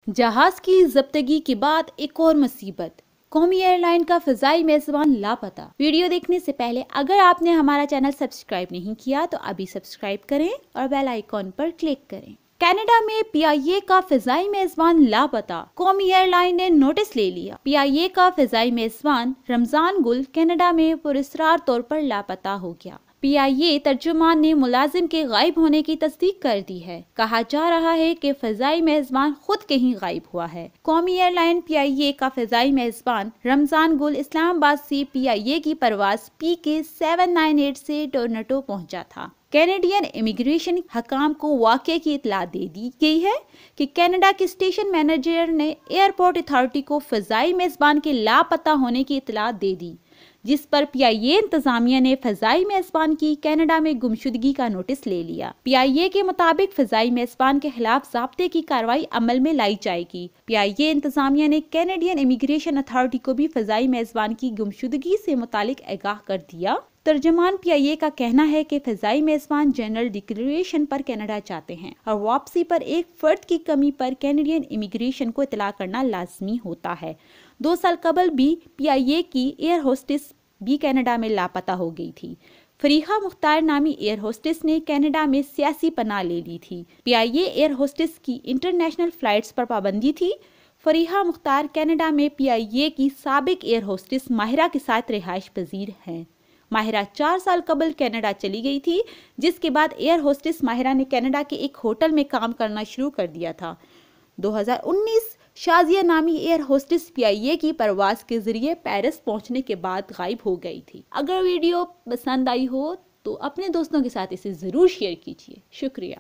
جہاز کی ضبطگی کے بعد ایک اور مصیبت، قومی ایئر لائن کا فضائی میزبان لاپتہ۔ ویڈیو دیکھنے سے پہلے اگر آپ نے ہمارا چینل سبسکرائب نہیں کیا تو ابھی سبسکرائب کریں اور بیل آئیکن پر کلک کریں۔ کینیڈا میں پی آئی اے کا فضائی میزبان لاپتہ، قومی ایئر لائن نے نوٹس لے لیا۔ پی آئی اے کا فضائی میزبان رمضان گل کینیڈا میں پراسرار طور پر لاپتہ ہو گیا۔ پی آئی اے ترجمان نے ملازم کے غائب ہونے کی تصدیق کر دی ہے۔ کہا جا رہا ہے کہ فضائی میزبان خود کہیں غائب ہوا ہے۔ قومی ایئر لائن پی آئی اے کا فضائی میزبان رمضان گل اسلام آباد سے پی آئی اے کی پرواز PK 798 سے ٹورنٹو پہنچا تھا۔ کینیڈین امیگریشن حکام کو واقعے کی اطلاع دے دی گئی ہے کہ کینیڈا کے اسٹیشن مینیجر نے ایئرپورٹ اتھارٹی کو فضائی میزبان کے لاپتہ ہونے کی اطلاع دے دی، جس پر پی آئی اے انتظامیہ نے فضائی میزبان کی کینیڈا میں گمشدگی کا نوٹس لے لیا۔ پی آئی اے کے مطابق فضائی میزبان کے خلاف ضابطے کی کارروائی عمل میں لائی جائے گی۔ پی آئی اے انتظامیہ نے کینیڈین امیگریشن اتھارٹی کو بھی فضائی میزبان کی گمشدگی سے متعلق آگاہ کر دیا۔ ترجمان پی آئی اے کا کہنا ہے کہ فضائی میزبان جنرل ڈکلیریشن پر کینیڈا چاہتے ہیں اور واپسی پر ایک فرد کی کمی پر کینیڈین امیگریشن کو اطلاع کرنا لازمی ہوتا ہے۔ 2 سال قبل بھی پی آئی اے کی ایئر ہوسٹس بھی کینیڈا میں لاپتہ ہو گئی تھی۔ فریحہ مختار نامی ایئر ہوسٹس نے کینیڈا میں سیاسی پناہ لے لی تھی۔ پی آئی اے ایئر ہوسٹس کی انٹرنیشنل فلائٹس پر پابندی تھی۔ فریحہ مختار کینیڈا میں پی آئی اے کی سابق ایئر ہوسٹس ماہرہ کے ساتھ رہائش پذیر ہیں۔ ماہرہ 4 سال قبل کینیڈا چلی گئی تھی، جس کے بعد ایئر ہوسٹس ماہرہ نے کینیڈا کے ایک ہوٹل میں کام کرنا شروع کر دیا تھا۔ 2019 شازیہ نامی ایئر ہوسٹس پی آئی اے کی پرواز کے ذریعے پیرس پہنچنے کے بعد غائب ہو گئی تھی۔ اگر ویڈیو پسند آئی ہو تو اپنے دوستوں کے ساتھ اسے ضرور شیئر کیجیے۔ شکریہ۔